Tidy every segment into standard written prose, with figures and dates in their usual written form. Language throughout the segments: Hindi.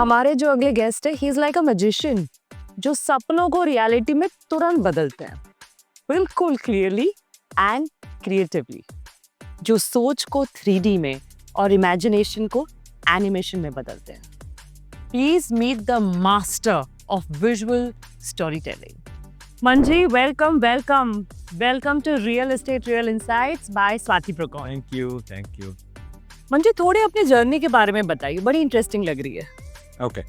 हमारे जो अगले गेस्ट है, he is like a magician जो सपनों को रियलिटी में तुरंत बदलते हैं, बिल्कुल क्लियरली एंड क्रिएटिवली, जो सोच को 3D में और इमेजिनेशन को एनिमेशन में बदलते हैं। Please meet the master of visual story telling. Manji, welcome welcome welcome to real estate real insights by Swati Prakon. Thank you. Manji, थोड़े अपनी जर्नी के बारे में बताइए, बड़ी इंटरेस्टिंग लग रही है। Okay.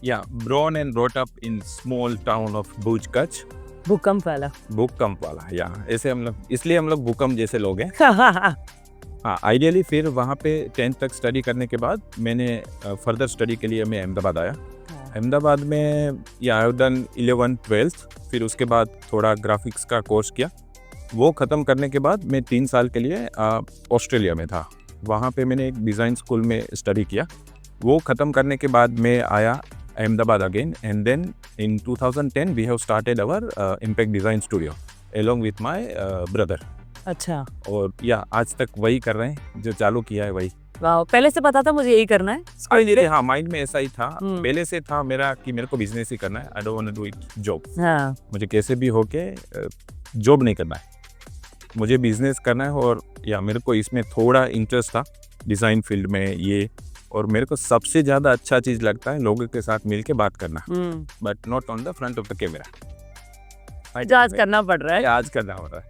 Yeah, born and brought up in small town of Bhuj, Kutch. भूकंप वाला। भूकंप वाला, या ऐसे हम लोग, इसलिए हम लोग भूकंप जैसे लोग हैं। हाँ, हाँ, आइडियली फिर वहाँ पे 10th तक स्टडी करने के बाद मैंने फर्दर स्टडी के लिए मैं अहमदाबाद आया। अहमदाबाद में या आई हैव डन 11th-12th, फिर उसके बाद थोड़ा ग्राफिक्स का कोर्स किया। वो ख़त्म करने के बाद मैं 3 साल के लिए ऑस्ट्रेलिया में था। वहाँ पे मैंने एक डिज़ाइन स्कूल में स्टडी किया। वो ख़त्म करने के बाद मैं आया Ahmedabad again, and then in 2010 we have started our impact design studio along with my brother. अच्छा। और या आज तक वही कर रहे हैं, जो चालू किया है वही। वाह, पहले से पता था मुझे यही करना है। हाँ, माइंड में ऐसा ही था पहले से था मेरा कि मेरे को बिजनेस ही करना है। I don't want to do it job. हाँ। मुझे कैसे भी होके जॉब नहीं करना है, मुझे बिजनेस करना है। और या मेरे को इसमें थोड़ा इंटरेस्ट था डिज़ाइन फील्ड में ये, और मेरे को सबसे ज़्यादा अच्छा चीज़ लगता है लोगों के साथ मिलके बात करना, but not on the front of the camera. जो आज करना पड़ रहा है। आज करना हो रहा है।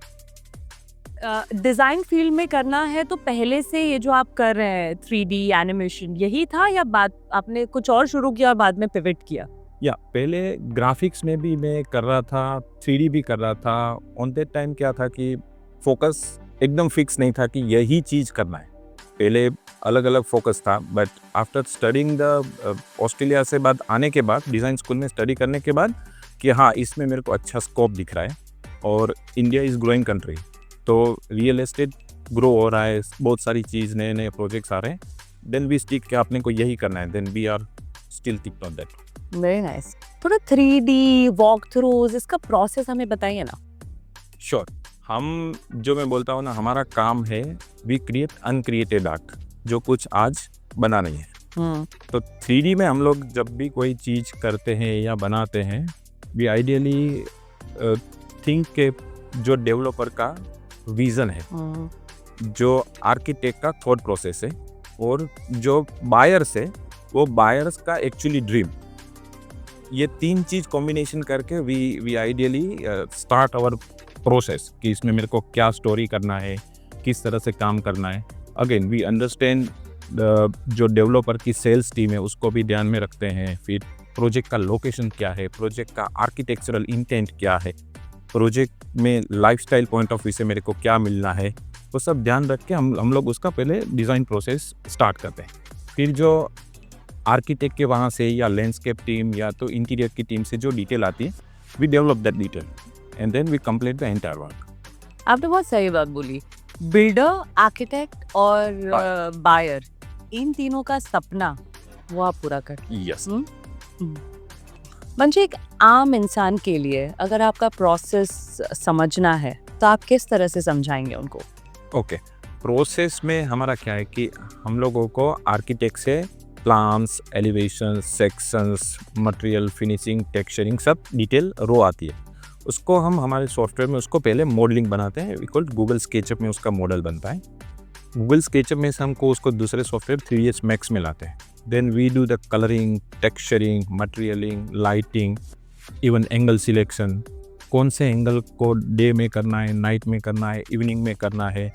डिजाइन फील्ड में करना है तो पहले से ये जो आप कर रहे हैं 3D एनिमेशन यही था, या बाद आपने कुछ और शुरू किया और बाद में पिवट किया? या पहले ग्राफिक्स में भी मैं कर रहा था, 3D भी कर रहा था। ऑन दैट टाइम क्या था कि फोकस एकदम फिक्स नहीं था कि यही चीज़ करना है। पहले अलग अलग फोकस था, but after studying the Australia से बाद आने के बाद, डिज़ाइन स्कूल में स्टडी करने के बाद, कि हाँ इसमें मेरे को अच्छा स्कोप दिख रहा है और इंडिया इज़ ग्रोइंग कंट्री, तो रियल एस्टेट ग्रो हो रहा है, बहुत सारी चीज़ नए नए प्रोजेक्ट्स आ रहे हैं। देन वी स्टिक कि आपने को यही करना है, then we are still tick on that. Very nice. थोड़ा 3D वॉक थ्रूज, इसका प्रोसेस हमें बताइए ना। श्योर। हम जो मैं बोलता हूँ ना, हमारा काम है वी क्रिएट अनक्रिएटेड आर्ट, जो कुछ आज बना नहीं है। तो 3D में हम लोग जब भी कोई चीज़ करते हैं या बनाते हैं, वी आइडियली थिंक के जो डेवलपर का विज़न है, जो आर्किटेक्ट का थॉट प्रोसेस है, और जो बायर्स है वो बायर्स का एक्चुअली ड्रीम, ये 3 चीज़ कॉम्बिनेशन करके we ideally start our process कि इसमें मेरे को क्या स्टोरी करना है, किस तरह से काम करना है। अगेन वी अंडरस्टैंड जो डेवलपर की सेल्स टीम है उसको भी ध्यान में रखते हैं। फिर प्रोजेक्ट का लोकेशन क्या है, प्रोजेक्ट का आर्किटेक्चरल इंटेंट क्या है, प्रोजेक्ट में लाइफस्टाइल पॉइंट ऑफ व्यू से मेरे को क्या मिलना है, वो सब ध्यान रख के हम लोग उसका पहले डिज़ाइन प्रोसेस स्टार्ट करते हैं। फिर जो आर्किटेक्ट के वहाँ से या लैंडस्केप टीम या तो इंटीरियर की टीम से जो डिटेल आती है, we develop that detail and then we complete the entire work. आपने बहुत सही बात बोली। बिल्डर, आर्किटेक्ट और बायर, इन तीनों का सपना वो आप पूरा कर। यस। मंजी, एक आम इंसान के लिए अगर आपका प्रोसेस समझना है तो आप किस तरह से समझाएंगे उनको? ओके, प्रोसेस में हमारा क्या है कि हम लोगों को आर्किटेक्ट से plans, elevation, sections, material, finishing, texturing सब डिटेल रो आती है। उसको हम हमारे सॉफ्टवेयर में उसको पहले मॉडलिंग बनाते हैं, इक्वल गूगल स्केचअप में उसका मॉडल बनता है। गूगल स्केचअप में से हमको उसको दूसरे सॉफ्टवेयर 3ds Max में लाते हैं। Then we do the colouring, texturing, materialing, lighting, even angle selection, कौन से एंगल को डे में करना है, नाइट में करना है, इवनिंग में करना है,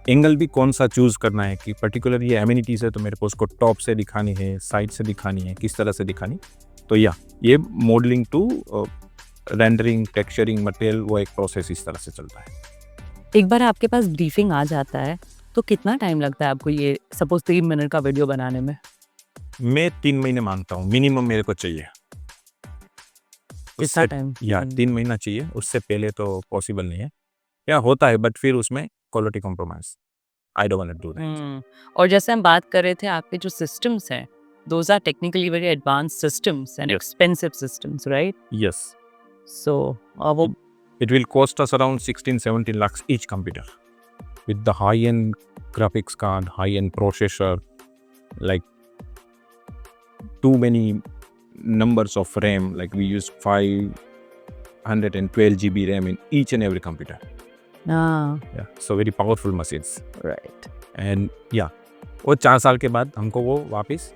एंगल भी कौन सा चूज़ करना है कि पर्टिकुलर ये एमिनिटीज़ है तो मेरे को उसको टॉप से दिखानी है, साइड से दिखानी है, किस तरह से दिखानी। तो या ये modelling to rendering, texturing, material, वो एक प्रोसेस इस तरह से चलता है। एक बार आपके पास ब्रीफिंग आ जाता है तो कितना टाइम लगता है आपको ये सपोज 3 मिनट का वीडियो बनाने में? मैं 3 महीने मानता हूँ मिनिमम मेरे को चाहिए। कितना टाइम? या 3 महीना चाहिए, उससे पहले तो पॉसिबल नहीं है। या होता है बट फिर उसमें quality compromise, I don't want to do that. और जैसे हम बात कर रहे थे, आपके जो सिस्टम्स हैं, those are technically very advanced systems and expensive systems, right? Yes. So वो it will cost us around 16-17 lakhs each computer with the high-end graphics card, high-end processor, like too many numbers of RAM, like we use 512 GB RAM in each and every computer. Yeah, so very powerful machines. Right. And yeah, वो 4 साल के बाद हमको वो वापस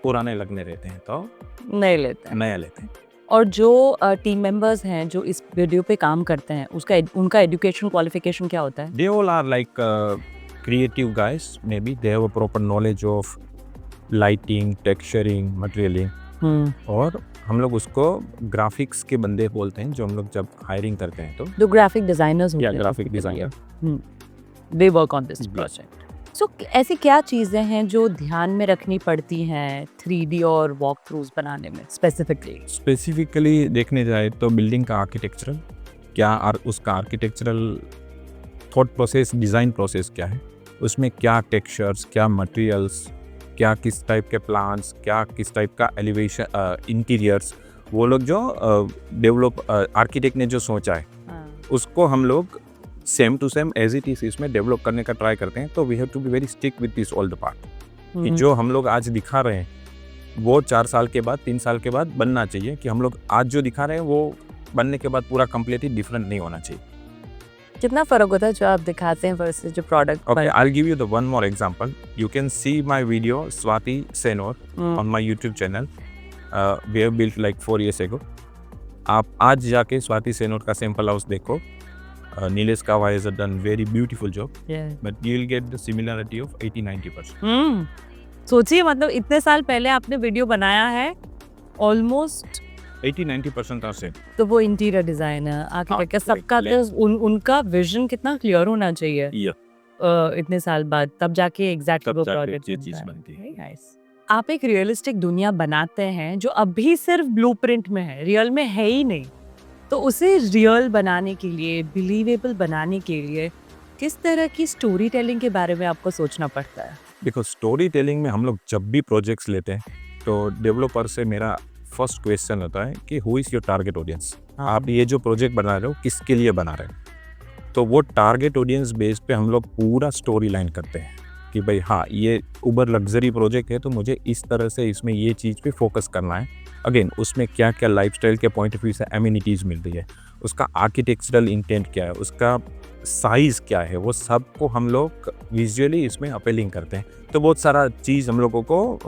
पुराने लगने रहते हैं, तो नहीं लेते हैं. नया लेते हैं. और जो टीम मेंबर्स हैं जो इस वीडियो पे काम करते हैं उनका एजुकेशन क्वालिफिकेशन क्या होता है? They all are like creative guys. Maybe they have a proper knowledge of lighting, texturing, materialing. और हम लोग उसको ग्राफिक्स के बंदे बोलते हैं, जो हम लोग जब हायरिंग करते हैं तो जो ग्राफिक डिजाइनर्स होते या हैं, graphic designer. They work on this project. So ऐसी क्या चीज़ें हैं जो ध्यान में रखनी पड़ती हैं 3D और वॉक थ्रूज बनाने में स्पेसिफिकली देखने जाए तो बिल्डिंग का आर्किटेक्चरल क्या उसका architectural thought process, design process क्या है, उसमें क्या टेक्सचर्स, क्या मटेरियल्स, क्या किस टाइप के प्लान्स, क्या किस टाइप का एलिवेशन, इंटीरियर्स, वो लोग जो डेवलप आर्किटेक्ट ने जो सोचा है उसको हम लोग same to same as it is इसमें डेवलप करने का ट्राई करते हैं. तो we have to be very stick with this all the part कि जो हम लोग आज दिखा रहे हैं वो 4 साल के बाद, 3 साल के बाद बनना चाहिए. कि हम लोग आज जो दिखा रहे हैं वो बनने के बाद पूरा कम्प्लीटली डिफरेंट नहीं होना चाहिए. कितना फर्क होता है जो आप दिखाते हैं वर्सेस जो product? Okay, I'll give you the one more example. You can see my video Swati Senor on my YouTube channel. We have built like 4 years ago. आप आज जाके स्वाति सेनोर का सैंपल हाउस देखो. Nilesh Kava has done very beautiful job. Yeah. But you'll get the similarity of 80-90%. सोचिए, मतलब इतने साल पहले आपने वीडियो बनाया है, ऑलमोस्ट 80-90% are same. तो वो इंटीरियर डिजाइनर, आर्किटेक्ट, सबका तो उनका विजन कितना क्लियर होना चाहिए. Yeah. इतने साल बाद तब जाके एग्जैक्टली वो प्रोजेक्ट ये चीज बनती है. आप एक रियलिस्टिक दुनिया बनाते हैं जो अभी सिर्फ ब्लूप्रिंट में है, रियल में है ही नहीं. तो उसे रियल बनाने के लिए, बिलीवेबल बनाने के लिए किस तरह की स्टोरी टेलिंग के बारे में आपको सोचना पड़ता है? देखो, स्टोरी टेलिंग में हम लोग जब भी प्रोजेक्ट्स लेते हैं तो डेवलपर से मेरा फर्स्ट क्वेश्चन होता है कि who is your target audience. आप ये जो प्रोजेक्ट बना रहे हो किसके लिए बना रहे हो. तो वो टारगेट ऑडियंस बेस पे हम लोग पूरा स्टोरी लाइन करते हैं कि भाई हाँ, ये उबर लग्जरी प्रोजेक्ट है तो मुझे इस तरह से इसमें ये चीज़ पे फोकस करना है. अगेन, उसमें क्या क्या लाइफस्टाइल के पॉइंट ऑफ व्यू से एमिनिटीज़ मिल रही है, उसका आर्किटेक्चरल इंटेंट क्या है, उसका साइज़ क्या है, वो सब को हम लोग विजुअली इसमें अपीलिंग करते हैं. तो बहुत सारा चीज़ हम लोगों को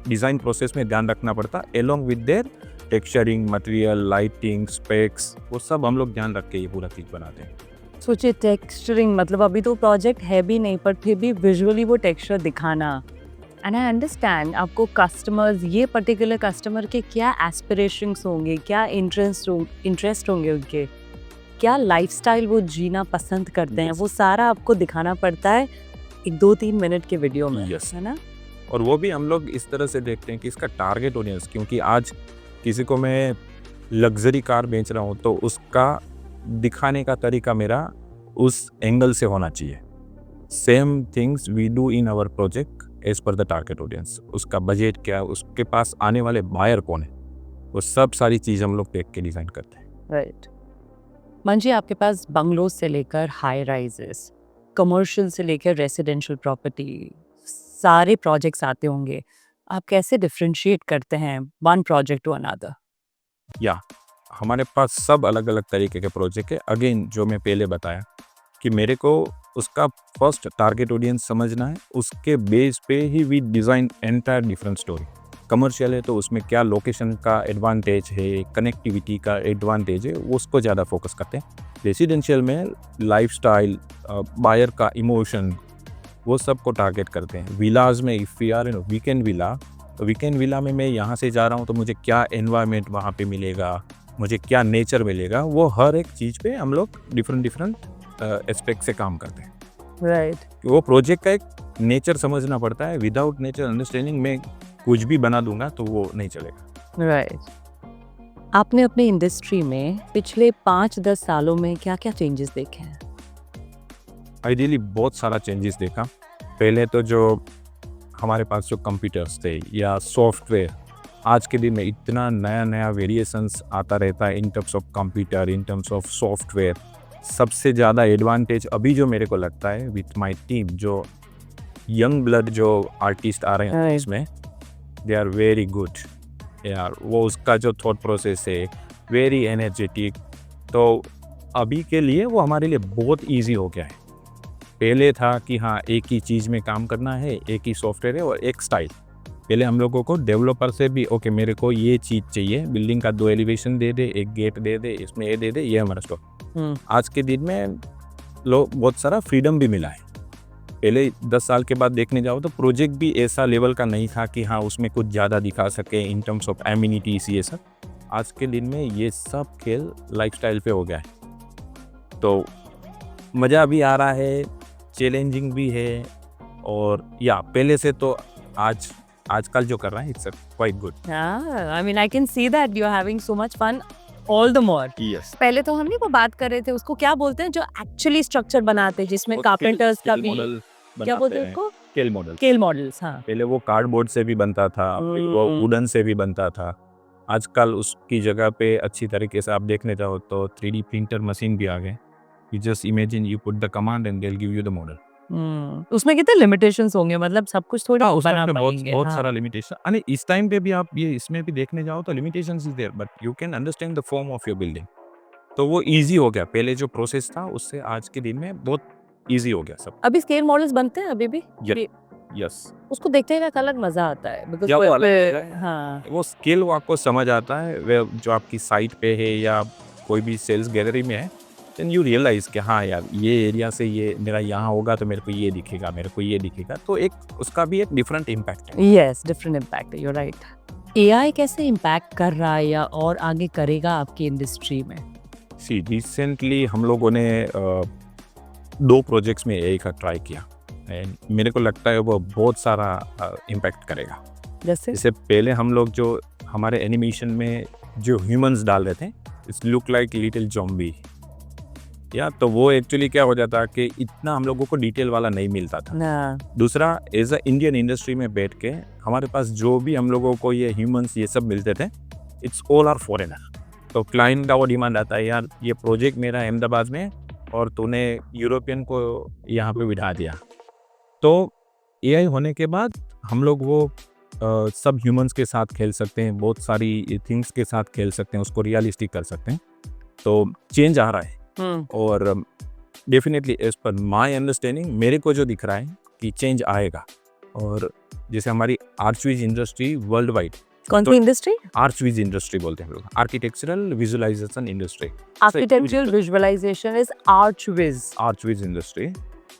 डिज़ाइन प्रोसेस में ध्यान रखना पड़ता है, along with their texturing, material, lighting, specs, वो सब हम लोग ध्यान रख के ये पूरा चीज़ बनाते हैं. सोचिए, टेक्सचरिंग, मतलब अभी तो प्रोजेक्ट है भी नहीं पर फिर भी विजुअली वो टेक्सचर दिखाना. एंड आई अंडरस्टैंड आपको कस्टमर्स, ये पर्टिकुलर कस्टमर के क्या एस्पिरेशंस होंगे, क्या इंटरेस्ट होंगे उनके, क्या लाइफस्टाइल वो जीना पसंद करते हैं, वो सारा आपको दिखाना पड़ता है एक 2-3 मिनट के वीडियो में. है ना. और वो भी हम लोग इस तरह से देखते हैं कि इसका टारगेट ऑडियंस, क्योंकि आज किसी को मैं लग्जरी कार बेच रहा हूँ तो उसका दिखाने का तरीका मेरा उस एंगल से होना चाहिए. Same things we do in our project as per the target audience. उसका बजट क्या, उसके पास आने वाले बायर कौन है, वो सब सारी चीज़ हम लोग देख के डिज़ाइन करते हैं. राइट. मंजी, आपके पास बंगलोज से लेकर हाई राइजेस, कमर्शियल से लेकर रेसिडेंशियल प्रॉपर्टी, सारे प्रोजेक्ट्स आते होंगे. आप कैसे डिफरेंशिएट करते हैं वन प्रोजेक्ट टू अनदर? या हमारे पास सब अलग अलग तरीके के प्रोजेक्ट है. अगेन, जो मैं पहले बताया कि मेरे को उसका फर्स्ट टारगेट ऑडियंस समझना है, उसके बेस पे ही we design entire different story. Commercial है तो उसमें क्या लोकेशन का एडवांटेज है, कनेक्टिविटी का एडवांटेज है, वो उसको ज़्यादा फोकस करते हैं. रेसिडेंशियल में लाइफस्टाइल, बायर का इमोशन, वो सब को टारगेट करते हैं. विलाज में if we are in weekend villa, तो वीकेंड विला में मैं यहाँ से जा रहा हूँ तो मुझे क्या एनवायरनमेंट वहाँ पे मिलेगा, मुझे क्या नेचर मिलेगा, वो हर एक चीज़ पे हम लोग डिफरेंट एस्पेक्ट से काम करते हैं. राइट. वो प्रोजेक्ट का एक नेचर समझना पड़ता है. विदाउट नेचर अंडरस्टैंडिंग में कुछ भी बना दूंगा तो वो नहीं चलेगा. राइट. आपने अपने इंडस्ट्री में पिछले 5-10 सालों में क्या क्या चेंजेस देखे हैं? आइडियली बहुत सारा चेंजेस देखा. पहले तो जो हमारे पास जो कंप्यूटर्स थे या सॉफ्टवेयर, आज के दिन में इतना नया नया वेरिएशंस आता रहता है in terms of computer, in terms of software. सबसे ज़्यादा एडवांटेज अभी जो मेरे को लगता है विथ माय टीम, जो यंग ब्लड जो आर्टिस्ट आ रहे हैं इसमें, दे आर वेरी गुड यार, वो उसका जो थॉट प्रोसेस है वेरी एनर्जेटिक। तो अभी के लिए वो हमारे लिए बहुत इजी हो गया है। पहले था कि हाँ एक ही चीज़ में काम करना है, एक ही सॉफ्टवेयर है और एक स्टाइल। पहले हम लोगों को डेवलपर से भी ओके मेरे को ये चीज़ चाहिए, बिल्डिंग का 2 एलिवेशन दे दे, एक गेट दे दे, इसमें ये दे दे, ये हमारा स्टॉक। आज के दिन में लोग बहुत सारा फ्रीडम भी मिला है। पहले 10 साल के बाद देखने जाओ तो प्रोजेक्ट भी ऐसा लेवल का नहीं था कि हाँ उसमें कुछ ज़्यादा दिखा सके इन टर्म्स ऑफ एमिनिटीज ये सब। आज के दिन में ये सब खेल लाइफस्टाइल पे हो गया है। तो मज़ा भी आ रहा है, चैलेंजिंग भी है, और या पहले से तो आजकल जो कर रहा है it's quite good. I mean, I can see that you're having so much fun all the more. Yes, पहले तो हमने वो बात कर रहे थे, उसको क्या बोलते हैं जो एक्चुअली स्ट्रक्चर बनाते हैं, जिसमें कारपेंटर्स का भी क्या बोलते हैं उसको, स्केल मॉडल। Scale models. हाँ, पहले वो कार्डबोर्ड से भी बनता था, फिर वो वुडन से भी बनता था। आजकल उसकी जगह पे अच्छी तरीके से आप देखने जाओ तो 3D प्रिंटर मशीन भी आ गए। You just imagine, you put the command and they will give you the model. उसमें कितने लिमिटेशंस होंगे, मतलब सब कुछ थोड़ी उसमें बना बहुत पाएंगे। बहुत हाँ। सारा लिमिटेशन, अरे इस टाइम पे भी आप ये इसमें भी देखने जाओ तो limitations is there, but you can understand the form of your building. तो वो इजी हो गया, पहले जो प्रोसेस था उससे आज के दिन में बहुत इजी हो गया सब। अभी स्केल मॉडल्स बनते हैं अभी भी? यस, उसको देखते हैं, एक अलग मजा आता है because या वो अलग पे- है। हाँ, वो स्केल वो आपको समझ आता है, वे जो आपकी साइट पे है या कोई भी सेल्स गैलरी में है, देन यू रियलाइज कि हाँ यार ये एरिया से ये मेरा यहाँ होगा तो मेरे को ये दिखेगा, मेरे को ये दिखेगा। तो एक उसका भी एक डिफरेंट इम्पैक्ट है। यस, डिफरेंट इम्पैक्ट है, यू राइट। एआई कैसे इम्पैक्ट कर रहा है या और आगे करेगा आपकी इंडस्ट्री में? सी रिसेंटली हम लोगों ने 2 प्रोजेक्ट्स में एआई का ट्राई किया, एंड मेरे को लगता है वो बहुत सारा इम्पैक्ट करेगा। जैसे इससे पहले हम लोग जो हमारे एनिमेशन में जो ह्यूमंस डाल रहे थे, it's look like little zombie, या तो वो एक्चुअली क्या हो जाता कि इतना हम लोगों को डिटेल वाला नहीं मिलता था। ना, दूसरा, एज अ इंडियन इंडस्ट्री में बैठ के हमारे पास जो भी हम लोगों को ये ह्यूमंस ये सब मिलते थे, इट्स ऑल आर फॉरेनर। तो क्लाइंट का वो डिमांड आता है, यार ये प्रोजेक्ट मेरा अहमदाबाद में और तूने यूरोपियन को यहाँ पे बिठा दिया। तो एआई होने के बाद हम लोग वो सब ह्यूमंस के साथ खेल सकते हैं, बहुत सारी थिंग्स के साथ खेल सकते हैं, उसको रियलिस्टिक कर सकते हैं। तो चेंज आ रहा है, और definitely as per my understanding मेरे को जो दिख रहा है कि चेंज आएगा। और जैसे हमारी आर्चविज इंडस्ट्री वर्ल्ड वाइड, कौन सी इंडस्ट्री? आर्चविज इंडस्ट्री बोलते हैं हम लोग, architectural visualisation industry. Architectural visualisation is archviz. Archviz industry,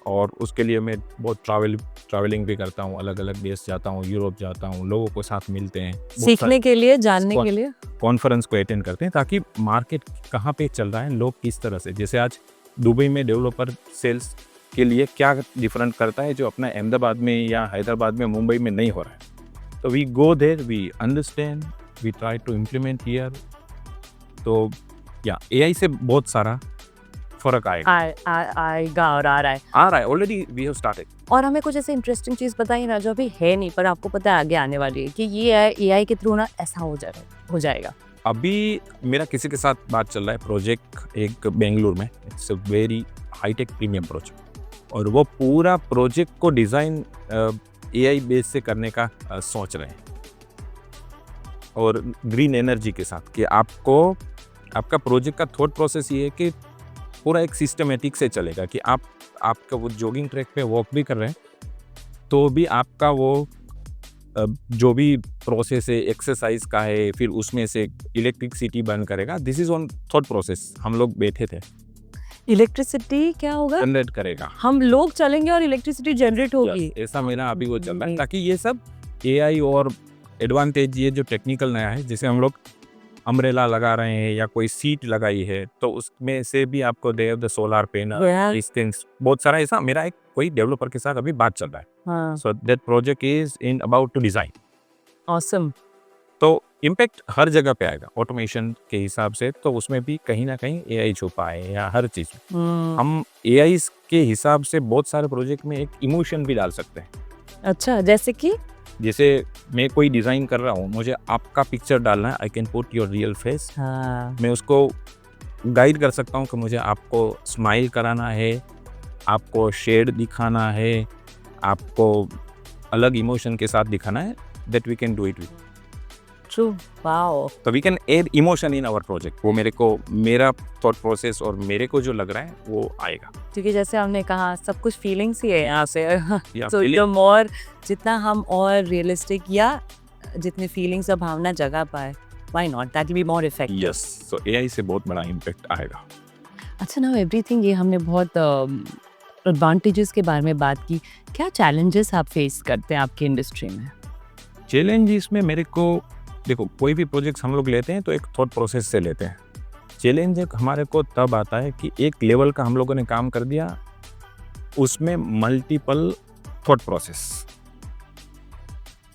और उसके लिए मैं बहुत ट्रैवलिंग भी करता हूँ, अलग अलग देश जाता हूँ, यूरोप जाता हूँ, लोगों को साथ मिलते हैं, सीखने के लिए, जानने के लिए, कॉन्फ्रेंस को अटेंड करते हैं, ताकि मार्केट कहाँ पे चल रहा है, लोग किस तरह से, जैसे आज दुबई में डेवलपर सेल्स के लिए क्या डिफरेंट करता है जो अपना अहमदाबाद में या हैदराबाद में, मुंबई में नहीं हो रहा है। तो we go there, we understand, we try to implement here. तो या एआई से बहुत सारा फर्क आएगा, आएगा और आ रहा है। आ रहा है, ऑलरेडी वी हैव स्टार्टेड। और हमें कुछ ऐसे इंटरेस्टिंग चीज बताइए ना जो अभी है नहीं पर आपको पता है आगे आने वाली है कि ये एआई के थ्रू ना ऐसा हो जाएगा। अभी मेरा किसी के साथ बात चल रहा है, प्रोजेक्ट एक बेंगलुरु में, it's a very hitech premium project, और वो पूरा प्रोजेक्ट को डिज़ाइन एआई बेस से करने का सोच रहे हैं, और ग्रीन एनर्जी के साथ, कि आपको आपका प्रोजेक्ट का थॉट प्रोसेस ये है कि पूरा एक सिस्टमेटिक से चलेगा, कि आपका वो जॉगिंग ट्रैक पे वॉक भी कर रहे हैं तो भी आपका वो जो भी प्रोसेस है एक्सरसाइज का है, फिर उसमें से इलेक्ट्रिसिटी बर्न करेगा। This is on thought process. हम लोग बैठे थे, इलेक्ट्रिसिटी क्या होगा? जनरेट करेगा, हम लोग चलेंगे और इलेक्ट्रिसिटी जनरेट होगी। ऐसा मेरा अभी वो चल रहा है, ताकि ये सब एआई और एडवांटेज, ये जो टेक्निकल नया है, जैसे हम लोग अम्ब्रेला लगा रहे हैं या कोई सीट लगाई है, तो उसमें से भी आपको दे द सोलर पैनल, इस थिंग्स बहुत सारा ऐसा। मेरा एक कोई डेवलपर के साथ अभी बात चल रहा है, so that project is in about to design. Awesome. तो इम्पैक्ट हर जगह पे आएगा ऑटोमेशन के हिसाब से, तो उसमें भी कहीं ना कहीं एआई छुपा है, या हर चीज हम एआई के हिसाब से बहुत सारे प्रोजेक्ट में एक इमोशन भी डाल सकते हैं। अच्छा, जैसे कि जैसे मैं कोई डिज़ाइन कर रहा हूँ, मुझे आपका पिक्चर डालना है, I can put your real face. मैं उसको गाइड कर सकता हूँ कि मुझे आपको स्माइल कराना है, आपको शेड दिखाना है, आपको अलग इमोशन के साथ दिखाना है, that we can do it with. True, wow. So we can add emotion in our project. वो मेरा thought process और मेरे को जो लग रहा है वो आएगा. क्योंकि जैसे हमने कहा सब कुछ फीलिंग्स ही है यहाँ से। Yeah, तो feeling- जो मोर जितना हम और रियलिस्टिक या जितनी फीलिंग्स और भावना जगा पाए, why not, that will be more effective. Yes. So AI से बहुत बड़ा impact आएगा. अच्छा, नाउ एवरीथिंग, ये हमने बहुत एडवांटेजेस के बारे में बात की। क्या चैलेंजेस आप फेस करते हैं आपकी इंडस्ट्री में? चैलेंजेस में मेरे को देखो, कोई भी प्रोजेक्ट्स हम लोग लेते हैं तो एक थॉट प्रोसेस से लेते हैं. चैलेंज हमारे को तब आता है कि एक लेवल का हम लोगों ने काम कर दिया, उसमें मल्टीपल थॉट प्रोसेस,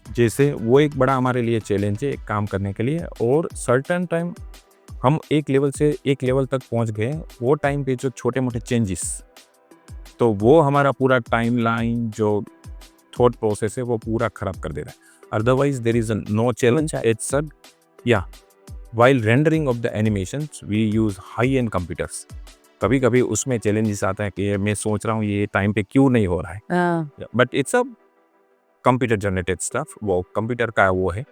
जैसे वो एक बड़ा हमारे लिए चैलेंज है एक काम करने के लिए. और सर्टेन टाइम हम एक लेवल से एक लेवल तक पहुंच गए, वो टाइम पे जो छोटे मोटे चेंजेस, तो वो हमारा पूरा टाइमलाइन जो थॉट प्रोसेस है वो पूरा खराब कर दे रहा है. Otherwise, there is no challenge. It's while rendering of the animations, we use high-end computers. कभी-कभी उसमें challenges आता है कि मैं सोच रहा हूँ ये टाइम पे क्यों नहीं हो रहा है. But it's a computer generated stuff. वो कंप्यूटर का वो है.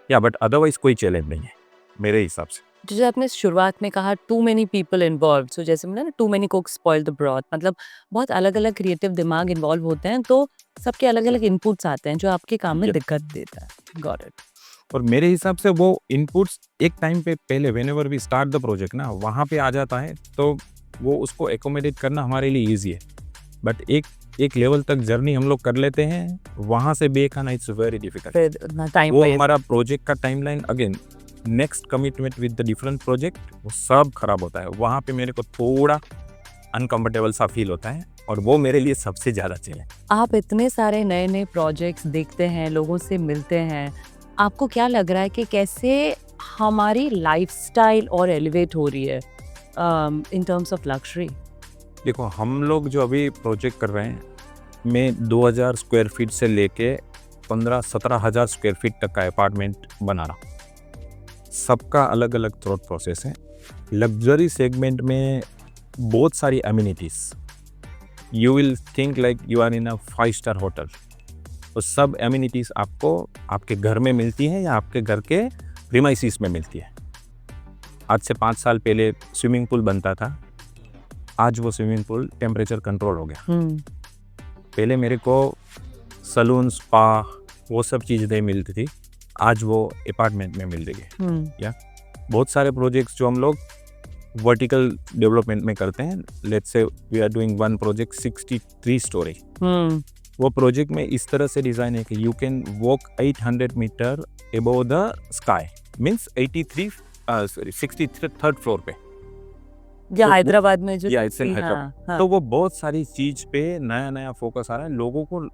But otherwise कोई challenge नहीं है मेरे हिसाब से. जैसे आपने शुरुआत में कहा too many people involve, so जैसे ना too many cooks spoil the broth, मतलब बहुत अलग अलग क्रिएटिव दिमाग इन्वॉल्व होते हैं, तो सबके अलग अलग इनपुट्स आते हैं जो आपके काम में दिक्कत देता है. Got it. और मेरे हिसाब से वो इनपुट्स एक टाइम पे पहले whenever we start the project ना, वहाँ पे आ जाता है, तो वो उसको एकोमोडेट करना हमारे लिए ईजी है. बट एक लेवल तक जर्नी हम लोग कर लेते हैं, वहाँ से बेक आना इट्स वेरी डिफिकल्ट. फिर ना टाइम वो हमारा प्रोजेक्ट का timeline, again next commitment with the different project, वो सब खराब होता है. वहाँ पे मेरे को थोड़ा अनकंफर्टेबल सा फील होता है, और वो मेरे लिए सबसे ज़्यादा चैलेंज. आप इतने सारे नए नए प्रोजेक्ट्स देखते हैं, लोगों से मिलते हैं, आपको क्या लग रहा है कि कैसे हमारी लाइफस्टाइल और एलिवेट हो रही है इन टर्म्स ऑफ लग्जरी? देखो, हम लोग जो अभी प्रोजेक्ट कर रहे हैं, मैं 2000 स्क्वायर फीट से लेके 15-17 हज़ार स्क्वायर फीट तक का अपार्टमेंट बना रहा हूँ. सबका अलग अलग थॉट प्रोसेस है. लग्जरी सेगमेंट में बहुत सारी amenities, you will think like you are in a five star hotel. तो सब एमिनिटीज़ आपको आपके घर में मिलती है या आपके घर के प्रीमाइसिस में मिलती है. आज से 5 साल पहले स्विमिंग पूल बनता था, आज वो स्विमिंग पूल टेम्परेचर कंट्रोल हो गया. पहले मेरे को सलून, स्पा, वो सब चीज़ें नहीं मिलती थी, आज वो अपार्टमेंट में मिल रही है. या बहुत सारे प्रोजेक्ट्स जो हम लोग वर्टिकल डेवलपमेंट में करते हैं, let's say we are doing one project 63 story. वो प्रोजेक्ट में इस तरह से डिज़ाइन है कि you can walk 800 metre above the sky, means 63rd floor पे. या हैदराबाद में जो तो वो बहुत सारी चीज पे नया नया फोकस आ रहा है, लोगों को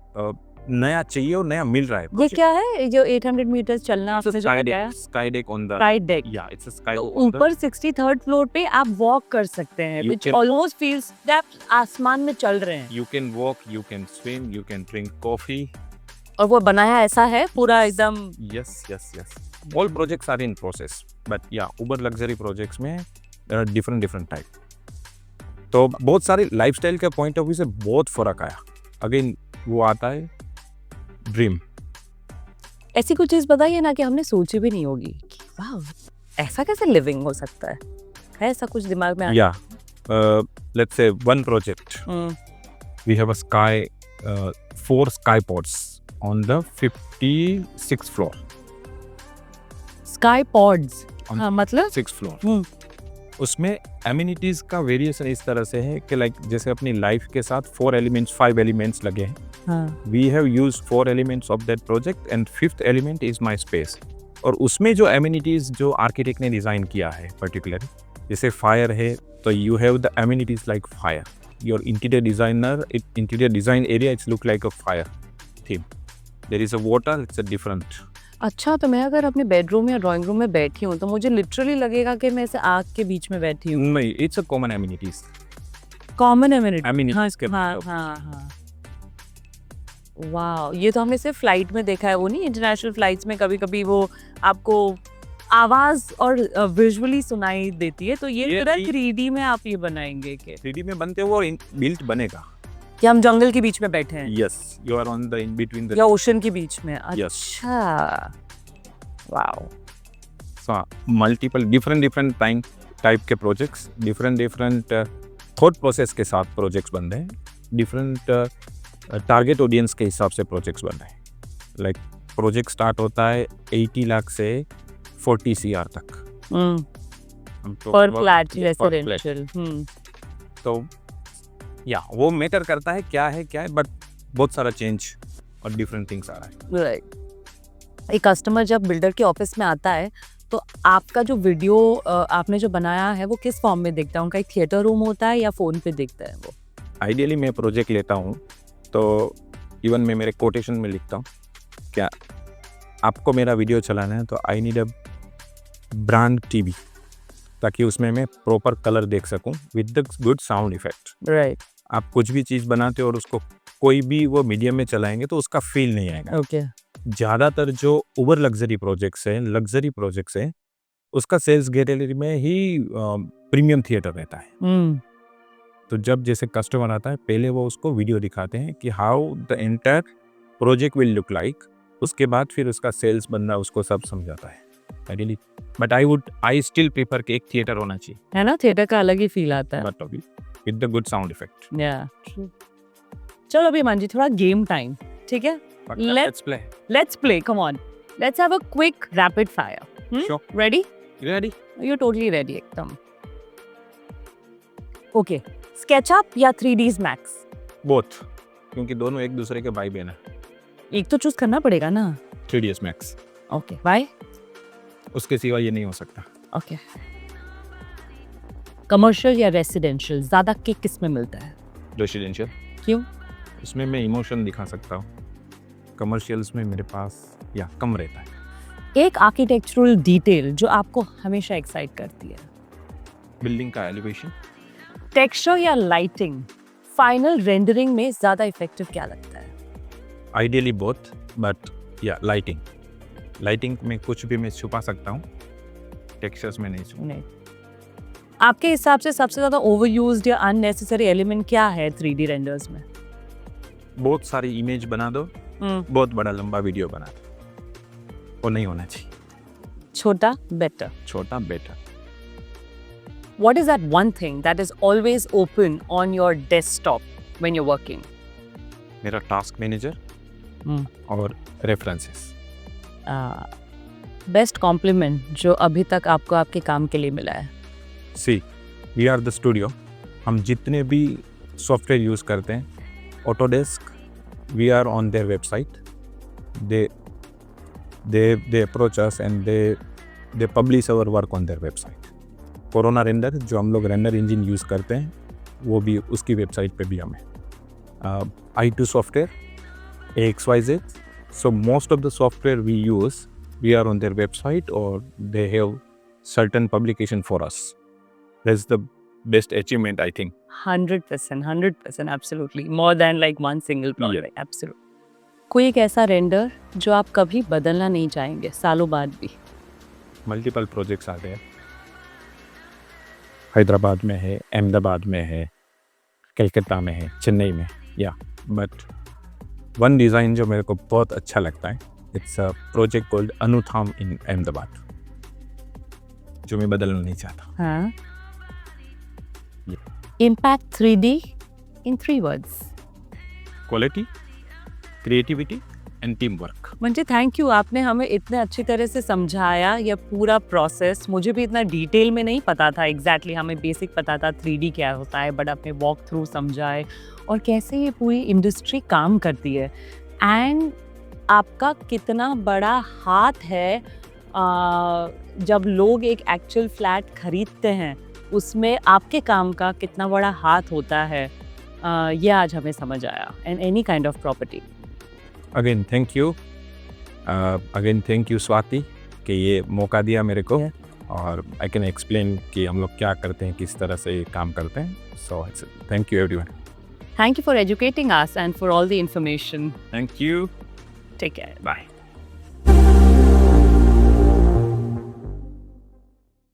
नया चाहिए और नया मिल रहा है. ये क्या है जो 800 मीटर चलना आपने जो बताया? Sky deck on the sky deck. या इट्स अ स्काई. ऊपर 63rd फ्लोर पे आप वॉक कर सकते हैं, व्हिच ऑलमोस्ट फील्स दैट आसमान में चल रहे हैं. You can walk, you can swim, you can drink coffee. और वो बनाया ऐसा है पूरा एकदम. Yes yes yes. All projects are in process, but या उबर लग्जरी प्रोजेक्ट्स में डिफरेंट टाइप. तो बहुत सारी लाइफस्टाइल के पॉइंट ऑफ व्यू से बहुत फर्क आया. अगेन वो आता है ड्रीम. ऐसी कुछ चीज बताइए ना कि हमने सोची भी नहीं होगी कि वाह ऐसा कैसे लिविंग हो सकता है ऐसा कुछ दिमाग में. या let's say one project, we have a sky 4 sky pods on the 56th floor. Sky pods, हाँ मतलब 6th फ्लोर. उसमें एमिनिटीज का वेरिएशन इस तरह से है कि लाइक जैसे अपनी लाइफ के साथ 5 एलिमेंट्स लगे हैं. We have used 4 elements of that project and 5th element is my space. और उसमें जो एमिनिटीज जो आर्किटेक्ट ने डिजाइन किया है पर्टिकुलरली, जैसे फायर है तो you have the amenities like fire. Your interior design area it's look like a fire theme. There is a water, it's a different. अच्छा, तो मैं अगर अपने बेडरूम या ड्राइंग रूम में बैठी हूँ तो मुझे लिटरली लगेगा कि मैं ऐसे आग के बीच में बैठी हूँ. नहीं, it's a common amenities. Common amenity. हाँ. वाह, ये तो हमने सिर्फ फ्लाइट में देखा है, वो नहीं इंटरनेशनल फ्लाइट्स में कभी कभी वो आपको आवाज और विजुअली सुनाई देती है. तो ये पूरा 3D में आप ये बनाएंगे कि 3D में बनते हुए और बिल्ट बनेगा. कि हम जंगल के बीच में बैठे हैं Yes, you are on the in between the या ओशन के बीच में? Yes. अच्छा, wow. so, multiple different time type के प्रोजेक्ट्स, डिफरेंट थॉट प्रोसेस के साथ प्रोजेक्ट्स बन रहे हैं, डिफरेंट टारगेट ऑडियंस के हिसाब से प्रोजेक्ट्स बन रहे हैं. लाइक प्रोजेक्ट स्टार्ट होता है 80 लाख से 40 CR तक पर फ्लैट रेसिडेंशियल. तो या वो मैटर करता है क्या है, बट बहुत सारा चेंज और डिफरेंट थिंग्स आ रहा है. राइट. एक कस्टमर जब बिल्डर के ऑफिस में आता है तो आपका जो वीडियो आपने जो बनाया है वो किस फॉर्म में दिखता है? उनका एक थिएटर रूम होता है या फ़ोन पे दिखता है वो? आइडियली मैं प्रोजेक्ट लेता हूँ तो इवन मैं मेरे कोटेशन में लिखता हूँ क्या आपको मेरा वीडियो चलाना है तो I need a brand TV, ताकि उसमें मैं प्रॉपर कलर देख सकूँ with the good sound effect. Right. आप कुछ भी चीज़ बनाते हो और उसको कोई भी वो मीडियम में चलाएंगे तो उसका फील नहीं आएगा. ओके. ज़्यादातर जो ओवर लग्जरी प्रोजेक्ट्स हैं उसका सेल्स गैलरी में ही प्रीमियम थिएटर रहता है. तो जब जैसे कस्टमर आता है पहले वो उसको वीडियो दिखाते हैं कि how the entire project will look like, उसके बाद फिर उसका सेल्स बंदा उसको सब समझाता है. Ideally but I still prefer कि एक थिएटर होना चाहिए, है ना? थिएटर का अलग ही फील आता है. But with the good sound effect. या चलो अभी मान जी थोड़ा गेम टाइम, ठीक है? Let's play. Let's play. Come on. Let's have a quick rapid fire. Sure. Ready? Ready? You're totally ready एकदम. Okay. SketchUp या 3ds Max? बोथ, क्योंकि दोनों एक दूसरे के भाई बहन है. एक तो चूज करना पड़ेगा ना. 3ds Max. Okay. Why? उसके सिवा ये नहीं हो सकता. Okay. कमर्शियल या रेसिडेंशियल ज्यादा किक किस में मिलता है? रेसिडेंशियल. क्यों? उसमें मैं इमोशन दिखा सकता हूँ. कमर्शियल्स में मेरे पास या कम रहता है. एक आर्किटेक्चरल डिटेल जो आपको हमेशा एक्साइट करती है? बिल्डिंग का एलिवेशन. टेक्सचर या लाइटिंग फाइनल रेंडरिंग में ज्यादा इफेक्टिव क्या लगता है? आइडियली बोथ, बट या लाइटिंग में कुछ भी मैं छुपा सकता हूँ, टेक्सचर्स में नहीं छुपा. नहीं. आपके हिसाब से सबसे ज्यादा ओवरयूज्ड या अननेसेसरी एलिमेंट क्या है 3D रेंडर्स में? बहुत सारी इमेज बना दो, बहुत बड़ा लंबा वीडियो बना दो, वो नहीं होना चाहिए. छोटा बेटर. छोटा better. What is that one thing that is always open on your desktop when you're working? मेरा टास्क मैनेजर और रेफरेंसेस. बेस्ट कॉम्प्लीमेंट जो अभी तक आपको आपके काम के लिए मिला है? सी वी आर द स्टूडियो. हम जितने भी सॉफ्टवेयर यूज़ करते हैं, Autodesk, we are on their website. They approach us and they publish our work on their website. Corona render जो हम लोग रेंडर इंजन यूज़ करते हैं वो भी उसकी वेबसाइट पे भी हमें. i2 software, AXYZ. So most of the software we use, we are on their website or they have certain publication for us. That's the best achievement, I think. 100%, absolutely. More than like one single project. Yeah. Absolutely. कोई एक ऐसा रेंडर जो आप कभी बदलना नहीं चाहेंगे सालों बाद भी? मल्टीपल प्रोजेक्ट्स आ गए. हैदराबाद में है, अहमदाबाद में है, कलकत्ता में है, चेन्नई में, या बट वन डिज़ाइन जो मेरे को बहुत अच्छा लगता है, इट्स अ प्रोजेक्ट कॉल्ड अनुथाम इन अहमदाबाद, जो मैं बदलना नहीं चाहता. हाँ. Impact 3D in 3 words. Quality, creativity and team work. म्हणजे थैंक यू, आपने हमें इतने अच्छी तरह से समझाया ये पूरा प्रोसेस. मुझे भी इतना डिटेल में नहीं पता था एग्जैक्टली. हमें बेसिक पता था 3D क्या होता है, बट आपने वॉक थ्रू समझाए और कैसे ये पूरी इंडस्ट्री काम करती है. एंड आपका कितना बड़ा हाथ है जब लोग एक एक्चुअल फ्लैट खरीदते हैं, उसमें आपके काम का कितना बड़ा हाथ होता है, ये आज हमें समझ आया. And any kind of property. Again thank you Swati कि ये मौका दिया मेरे को. और आई कैन एक्सप्लेन कि हम लोग क्या करते हैं, किस तरह से काम करते हैं. So thank you everyone. Thank you for educating us and for all the information. Thank you. Take care. Bye.